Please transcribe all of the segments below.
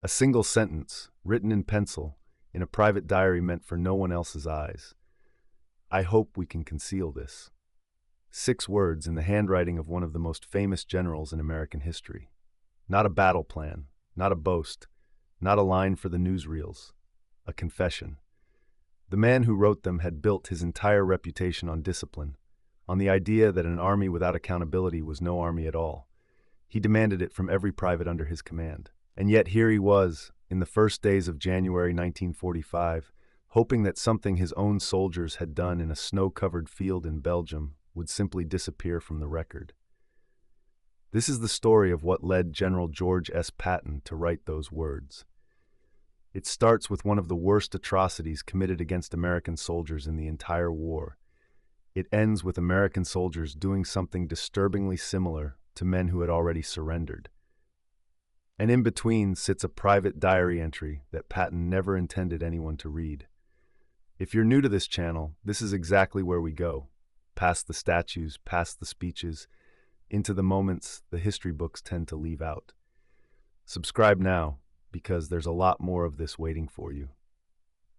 A single sentence, written in pencil, in a private diary meant for no one else's eyes. I hope we can conceal this. 6 words in the handwriting of one of the most famous generals in American history. Not a battle plan, not a boast, not a line for the newsreels. A confession. The man who wrote them had built his entire reputation on discipline, on the idea that an army without accountability was no army at all. He demanded it from every private under his command. And yet here he was, in the first days of January 1945, hoping that something his own soldiers had done in a snow-covered field in Belgium would simply disappear from the record. This is the story of what led General George S. Patton to write those words. It starts with one of the worst atrocities committed against American soldiers in the entire war. It ends with American soldiers doing something disturbingly similar to men who had already surrendered. And in between sits a private diary entry that Patton never intended anyone to read. If you're new to this channel, this is exactly where we go. Past the statues, past the speeches, into the moments the history books tend to leave out. Subscribe now, because there's a lot more of this waiting for you.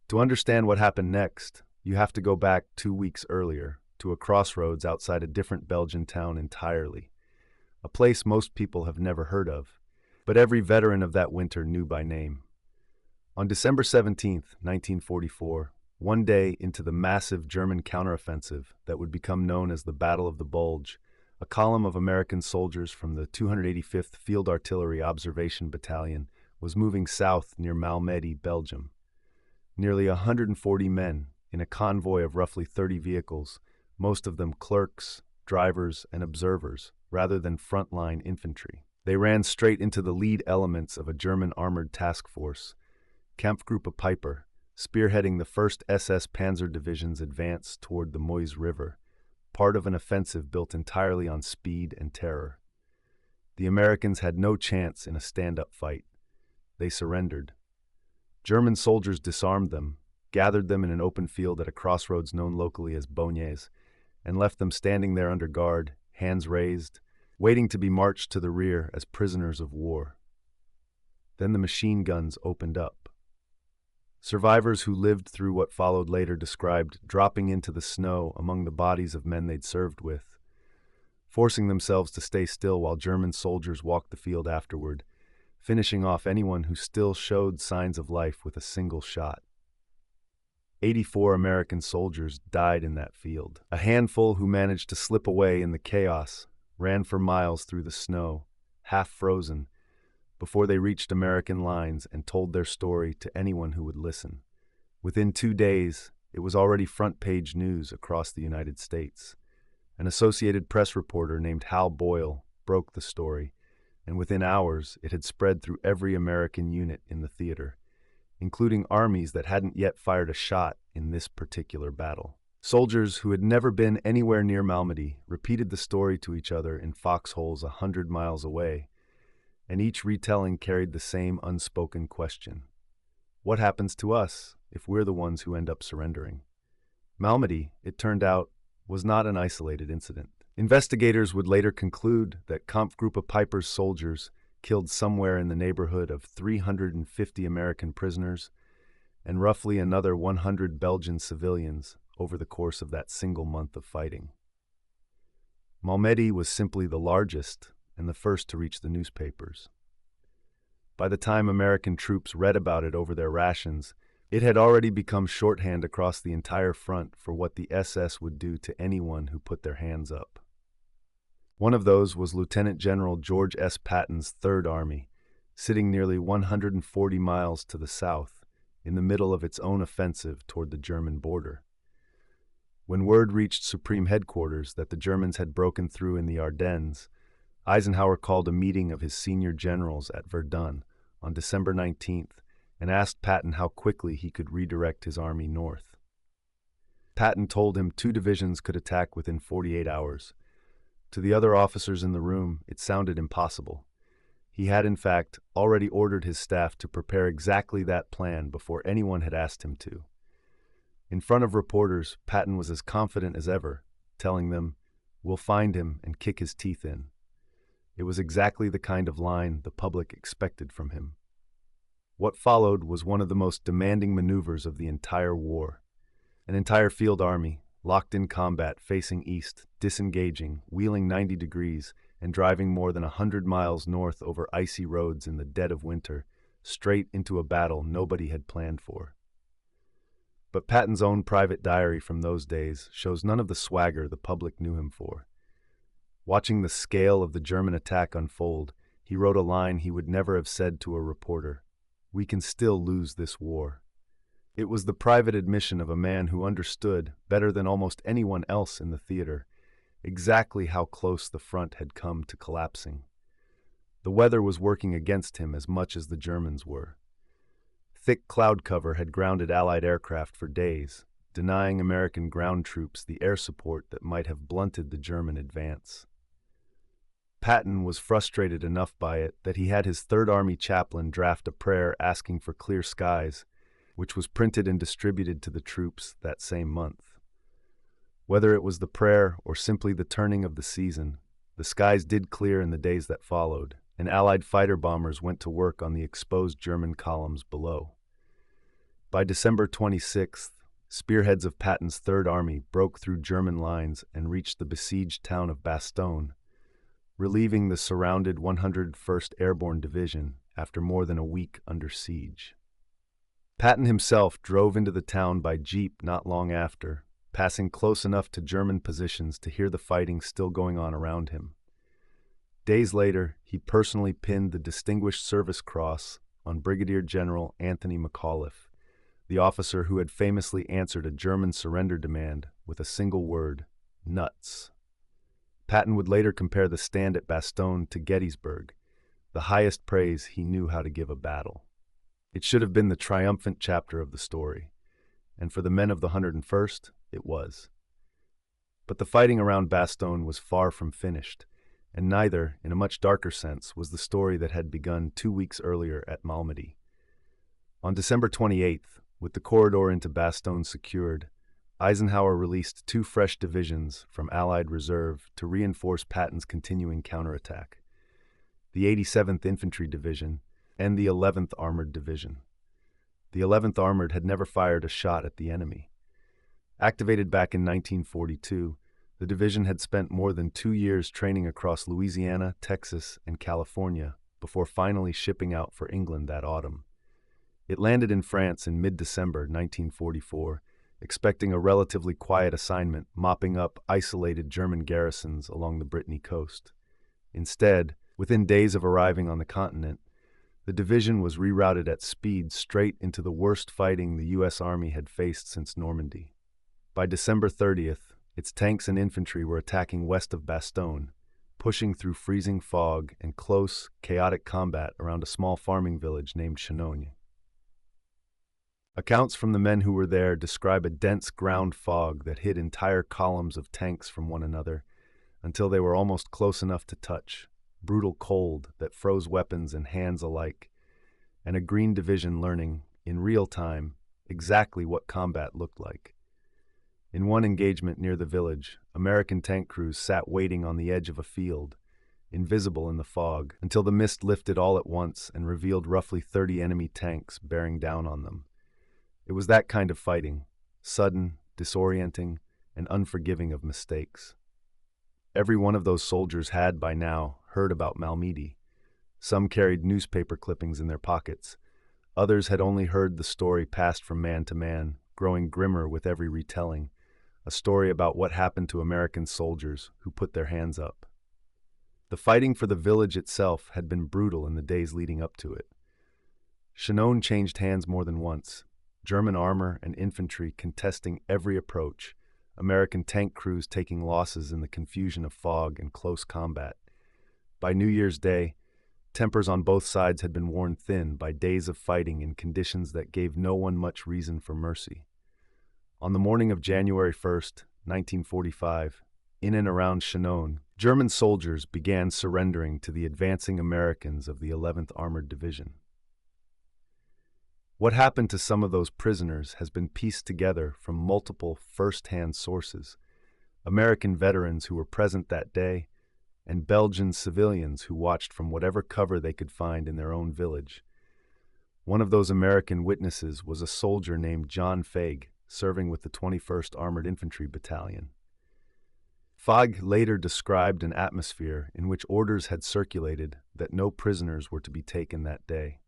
To understand what happened next, you have to go back 2 weeks earlier, to a crossroads outside a different Belgian town entirely. A place most people have never heard of, but every veteran of that winter knew by name. On December 17th, 1944, one day into the massive German counteroffensive that would become known as the Battle of the Bulge, a column of American soldiers from the 285th Field Artillery Observation Battalion was moving south near Malmedy, Belgium. Nearly 140 men, in a convoy of roughly 30 vehicles, most of them clerks, drivers, and observers, rather than frontline infantry. They ran straight into the lead elements of a German armored task force, Kampfgruppe Peiper, spearheading the 1st SS Panzer Division's advance toward the Meuse River, part of an offensive built entirely on speed and terror. The Americans had no chance in a stand-up fight. They surrendered. German soldiers disarmed them, gathered them in an open field at a crossroads known locally as Bognes, and left them standing there under guard, hands raised, waiting to be marched to the rear as prisoners of war. Then the machine guns opened up. Survivors who lived through what followed later described dropping into the snow among the bodies of men they'd served with, forcing themselves to stay still while German soldiers walked the field afterward, finishing off anyone who still showed signs of life with a single shot. 84 American soldiers died in that field. A handful who managed to slip away in the chaos ran for miles through the snow, half frozen, before they reached American lines and told their story to anyone who would listen. Within 2 days, it was already front-page news across the United States. An Associated Press reporter named Hal Boyle broke the story, and within hours it had spread through every American unit in the theater, including armies that hadn't yet fired a shot in this particular battle. Soldiers who had never been anywhere near Malmedy repeated the story to each other in foxholes 100 miles away, and each retelling carried the same unspoken question. What happens to us if we're the ones who end up surrendering? Malmedy, it turned out, was not an isolated incident. Investigators would later conclude that Kampfgruppe Peiper's soldiers killed somewhere in the neighborhood of 350 American prisoners and roughly another 100 Belgian civilians over the course of that single month of fighting. Malmedy was simply the largest and the first to reach the newspapers. By the time American troops read about it over their rations, it had already become shorthand across the entire front for what the SS would do to anyone who put their hands up. One of those was Lieutenant General George S. Patton's Third Army, sitting nearly 140 miles to the south, in the middle of its own offensive toward the German border. When word reached Supreme Headquarters that the Germans had broken through in the Ardennes, Eisenhower called a meeting of his senior generals at Verdun on December 19th and asked Patton how quickly he could redirect his army north. Patton told him 2 divisions could attack within 48 hours. To the other officers in the room, it sounded impossible. He had, in fact, already ordered his staff to prepare exactly that plan before anyone had asked him to. In front of reporters, Patton was as confident as ever, telling them, "We'll find him and kick his teeth in." It was exactly the kind of line the public expected from him. What followed was one of the most demanding maneuvers of the entire war. An entire field army, locked in combat, facing east, disengaging, wheeling 90 degrees, and driving more than 100 miles north over icy roads in the dead of winter, straight into a battle nobody had planned for. But Patton's own private diary from those days shows none of the swagger the public knew him for. Watching the scale of the German attack unfold, he wrote a line he would never have said to a reporter: "We can still lose this war." It was the private admission of a man who understood, better than almost anyone else in the theater, exactly how close the front had come to collapsing. The weather was working against him as much as the Germans were. Thick cloud cover had grounded Allied aircraft for days, denying American ground troops the air support that might have blunted the German advance. Patton was frustrated enough by it that he had his Third Army chaplain draft a prayer asking for clear skies, which was printed and distributed to the troops that same month. Whether it was the prayer or simply the turning of the season, the skies did clear in the days that followed, and Allied fighter bombers went to work on the exposed German columns below. By December 26th, spearheads of Patton's Third Army broke through German lines and reached the besieged town of Bastogne, relieving the surrounded 101st Airborne Division after more than a week under siege. Patton himself drove into the town by jeep not long after, passing close enough to German positions to hear the fighting still going on around him. Days later, he personally pinned the Distinguished Service Cross on Brigadier General Anthony McAuliffe, the officer who had famously answered a German surrender demand with a single word: nuts. Patton would later compare the stand at Bastogne to Gettysburg, the highest praise he knew how to give a battle. It should have been the triumphant chapter of the story, and for the men of the 101st, it was. But the fighting around Bastogne was far from finished, and neither, in a much darker sense, was the story that had begun 2 weeks earlier at Malmedy. On December 28th, with the corridor into Bastogne secured, Eisenhower released 2 fresh divisions from Allied reserve to reinforce Patton's continuing counterattack: the 87th Infantry Division and the 11th Armored Division. The 11th Armored had never fired a shot at the enemy. Activated back in 1942, the division had spent more than 2 years training across Louisiana, Texas, and California before finally shipping out for England that autumn. It landed in France in mid-December 1944, expecting a relatively quiet assignment mopping up isolated German garrisons along the Brittany coast. Instead, within days of arriving on the continent, the division was rerouted at speed straight into the worst fighting the U.S. Army had faced since Normandy. By December 30th, its tanks and infantry were attacking west of Bastogne, pushing through freezing fog and close, chaotic combat around a small farming village named Chenogne. Accounts from the men who were there describe a dense ground fog that hid entire columns of tanks from one another until they were almost close enough to touch, brutal cold that froze weapons and hands alike, and a Green Division learning, in real time, exactly what combat looked like. In one engagement near the village, American tank crews sat waiting on the edge of a field, invisible in the fog, until the mist lifted all at once and revealed roughly 30 enemy tanks bearing down on them. It was that kind of fighting, sudden, disorienting, and unforgiving of mistakes. Every one of those soldiers had, by now, heard about Malmedy. Some carried newspaper clippings in their pockets. Others had only heard the story passed from man to man, growing grimmer with every retelling, a story about what happened to American soldiers who put their hands up. The fighting for the village itself had been brutal in the days leading up to it. Chenogne changed hands more than once, German armor and infantry contesting every approach, American tank crews taking losses in the confusion of fog and close combat. By New Year's Day, tempers on both sides had been worn thin by days of fighting in conditions that gave no one much reason for mercy. On the morning of January 1st, 1945, in and around Chenogne, German soldiers began surrendering to the advancing Americans of the 11th Armored Division. What happened to some of those prisoners has been pieced together from multiple first-hand sources: American veterans who were present that day, and Belgian civilians who watched from whatever cover they could find in their own village. One of those American witnesses was a soldier named John Fagg, serving with the 21st Armored Infantry Battalion. Fagg later described an atmosphere in which orders had circulated that no prisoners were to be taken that day.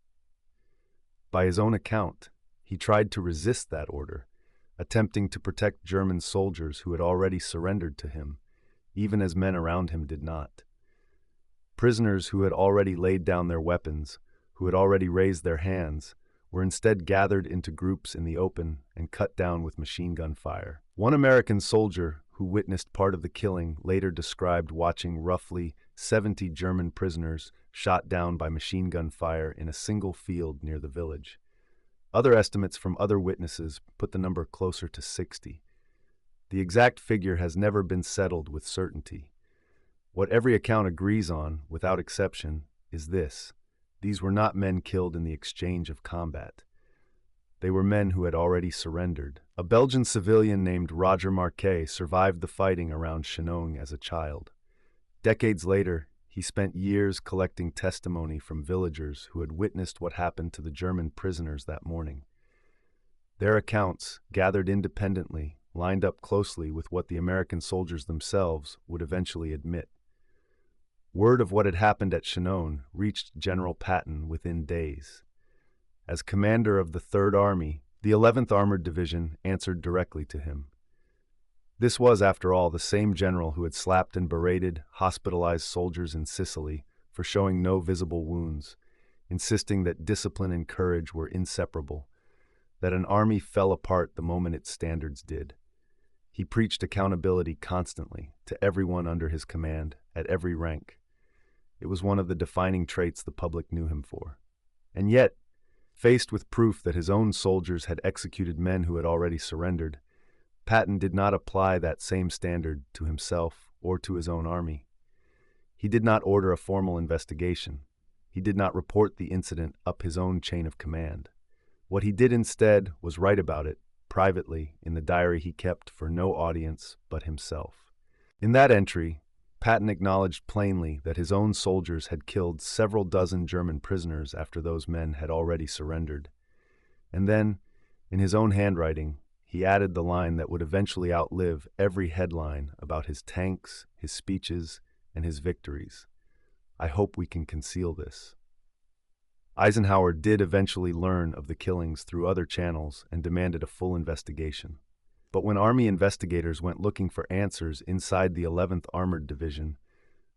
By his own account, he tried to resist that order, attempting to protect German soldiers who had already surrendered to him, even as men around him did not. Prisoners who had already laid down their weapons, who had already raised their hands, were instead gathered into groups in the open and cut down with machine gun fire. One American soldier who witnessed part of the killing later described watching roughly 70 German prisoners shot down by machine gun fire in a single field near the village. Other estimates from other witnesses put the number closer to 60. The exact figure has never been settled with certainty. What every account agrees on, without exception, is this: these were not men killed in the exchange of combat. They were men who had already surrendered. A Belgian civilian named Roger Marquet survived the fighting around Chenogne as a child. Decades later, he spent years collecting testimony from villagers who had witnessed what happened to the German prisoners that morning. Their accounts, gathered independently, lined up closely with what the American soldiers themselves would eventually admit. Word of what had happened at Chenogne reached General Patton within days. As commander of the Third Army, the 11th Armored Division answered directly to him. This was, after all, the same general who had slapped and berated hospitalized soldiers in Sicily for showing no visible wounds, insisting that discipline and courage were inseparable, that an army fell apart the moment its standards did. He preached accountability constantly to everyone under his command, at every rank. It was one of the defining traits the public knew him for. And yet, faced with proof that his own soldiers had executed men who had already surrendered, Patton did not apply that same standard to himself or to his own army. He did not order a formal investigation. He did not report the incident up his own chain of command. What he did instead was write about it, privately, in the diary he kept for no audience but himself. In that entry, Patton acknowledged plainly that his own soldiers had killed several dozen German prisoners after those men had already surrendered. And then, in his own handwriting, he added the line that would eventually outlive every headline about his tanks, his speeches, and his victories: "I hope we can conceal this." Eisenhower did eventually learn of the killings through other channels and demanded a full investigation. But when Army investigators went looking for answers inside the 11th Armored Division,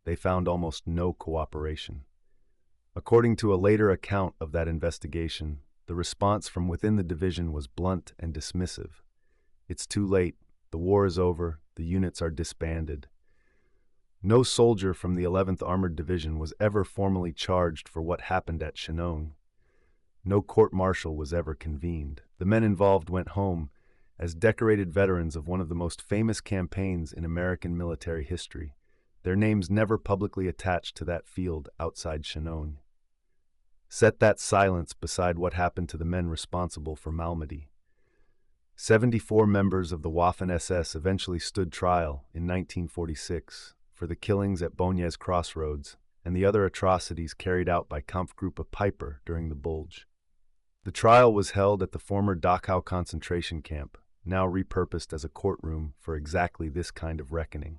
they found almost no cooperation. According to a later account of that investigation, the response from within the division was blunt and dismissive. "It's too late. The war is over. The units are disbanded." No soldier from the 11th Armored Division was ever formally charged for what happened at Chenogne. No court-martial was ever convened. The men involved went home as decorated veterans of one of the most famous campaigns in American military history, their names never publicly attached to that field outside Chenogne. Set that silence beside what happened to the men responsible for Malmedy. 74 members of the Waffen-SS eventually stood trial in 1946 for the killings at Bogne's Crossroads and the other atrocities carried out by Kampfgruppe Piper during the Bulge. The trial was held at the former Dachau concentration camp, now repurposed as a courtroom for exactly this kind of reckoning.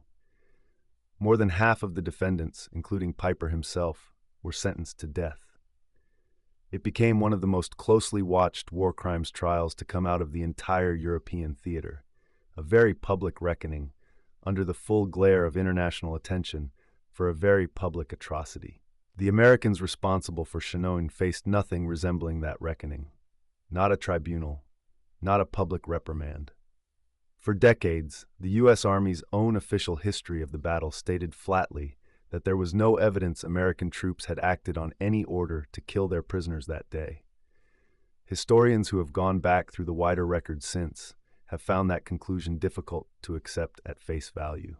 More than half of the defendants, including Piper himself, were sentenced to death. It became one of the most closely watched war crimes trials to come out of the entire European theater, a very public reckoning, under the full glare of international attention, for a very public atrocity. The Americans responsible for Chenogne faced nothing resembling that reckoning. Not a tribunal, not a public reprimand. For decades, the U.S. Army's own official history of the battle stated flatly that there was no evidence American troops had acted on any order to kill their prisoners that day. Historians who have gone back through the wider record since have found that conclusion difficult to accept at face value.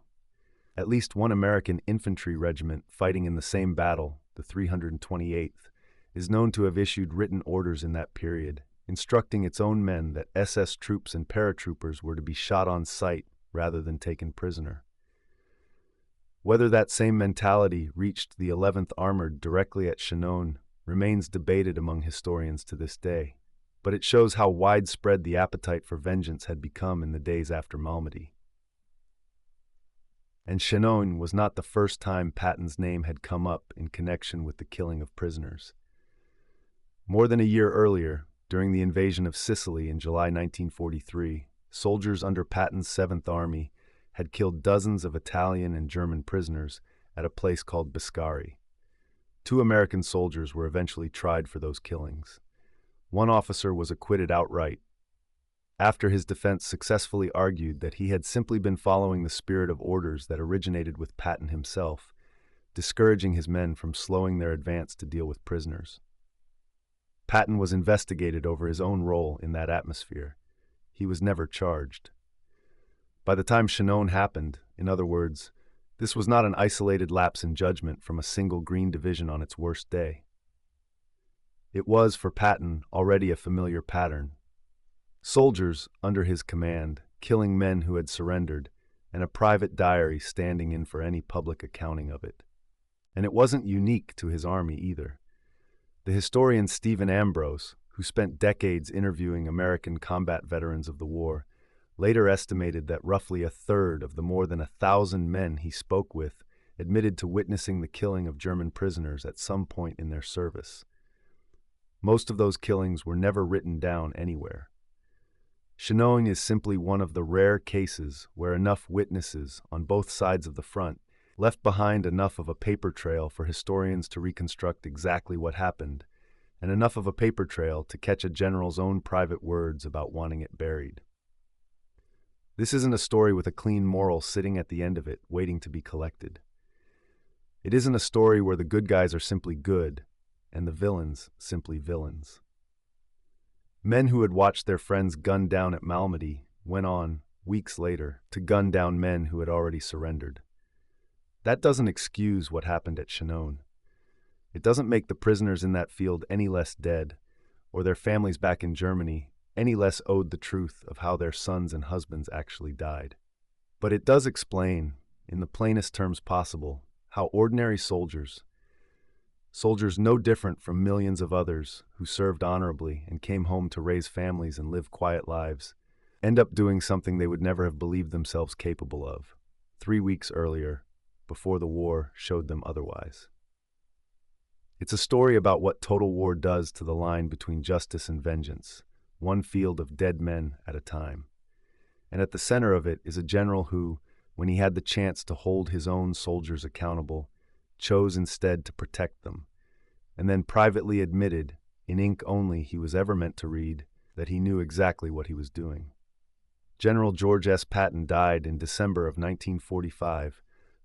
At least one American infantry regiment fighting in the same battle, the 328th, is known to have issued written orders in that period, instructing its own men that SS troops and paratroopers were to be shot on sight rather than taken prisoner. Whether that same mentality reached the 11th Armored directly at Chenogne remains debated among historians to this day, but it shows how widespread the appetite for vengeance had become in the days after Malmedy. And Chenogne was not the first time Patton's name had come up in connection with the killing of prisoners. More than a year earlier, during the invasion of Sicily in July 1943, soldiers under Patton's 7th Army had killed dozens of Italian and German prisoners at a place called Biscari. 2 American soldiers were eventually tried for those killings. One officer was acquitted outright, after his defense successfully argued that he had simply been following the spirit of orders that originated with Patton himself, discouraging his men from slowing their advance to deal with prisoners. Patton was investigated over his own role in that atmosphere. He was never charged. By the time Chenogne happened, in other words, this was not an isolated lapse in judgment from a single Green Division on its worst day. It was, for Patton, already a familiar pattern. Soldiers, under his command, killing men who had surrendered, and a private diary standing in for any public accounting of it. And it wasn't unique to his army either. The historian Stephen Ambrose, who spent decades interviewing American combat veterans of the war, later estimated that roughly a third of the more than 1,000 men he spoke with admitted to witnessing the killing of German prisoners at some point in their service. Most of those killings were never written down anywhere. Chenogne is simply one of the rare cases where enough witnesses on both sides of the front left behind enough of a paper trail for historians to reconstruct exactly what happened, and enough of a paper trail to catch a general's own private words about wanting it buried. This isn't a story with a clean moral sitting at the end of it, waiting to be collected. It isn't a story where the good guys are simply good, and the villains simply villains. Men who had watched their friends gunned down at Malmedy went on, weeks later, to gun down men who had already surrendered. That doesn't excuse what happened at Chenogne. It doesn't make the prisoners in that field any less dead, or their families back in Germany any less owed the truth of how their sons and husbands actually died. But it does explain, in the plainest terms possible, how ordinary soldiers no different from millions of others who served honorably and came home to raise families and live quiet lives, end up doing something they would never have believed themselves capable of, 3 weeks earlier, before the war showed them otherwise. It's a story about what total war does to the line between justice and vengeance, one field of dead men at a time. And at the center of it is a general who, when he had the chance to hold his own soldiers accountable, chose instead to protect them, and then privately admitted, in ink only he was ever meant to read, that he knew exactly what he was doing. General George S. Patton died in December of 1945,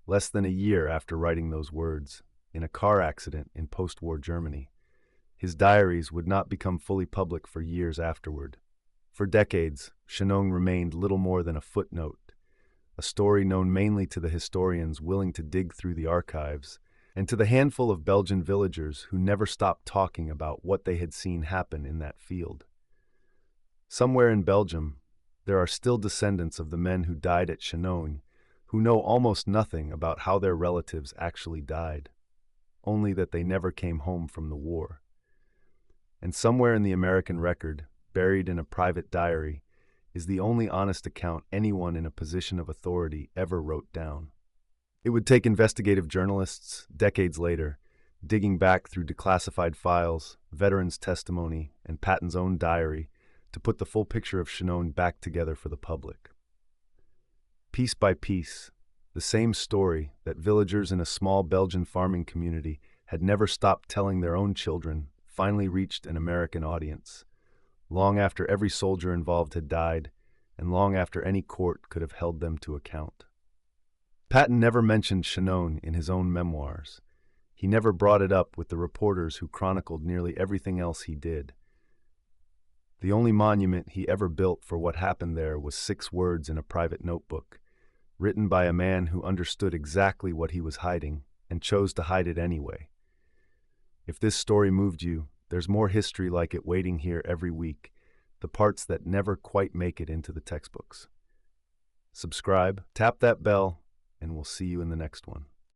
less than a year after writing those words, in a car accident in post-war Germany. His diaries would not become fully public for years afterward. For decades, Chenogne remained little more than a footnote, a story known mainly to the historians willing to dig through the archives, and to the handful of Belgian villagers who never stopped talking about what they had seen happen in that field. Somewhere in Belgium, there are still descendants of the men who died at Chenogne who know almost nothing about how their relatives actually died, only that they never came home from the war. And somewhere in the American record, buried in a private diary, is the only honest account anyone in a position of authority ever wrote down. It would take investigative journalists, decades later, digging back through declassified files, veterans' testimony, and Patton's own diary, to put the full picture of Chenogne back together for the public. Piece by piece, the same story that villagers in a small Belgian farming community had never stopped telling their own children finally reached an American audience, long after every soldier involved had died, and long after any court could have held them to account. Patton never mentioned Chenogne in his own memoirs. He never brought it up with the reporters who chronicled nearly everything else he did. The only monument he ever built for what happened there was 6 words in a private notebook, written by a man who understood exactly what he was hiding and chose to hide it anyway. If this story moved you, there's more history like it waiting here every week, the parts that never quite make it into the textbooks. Subscribe, tap that bell, and we'll see you in the next one.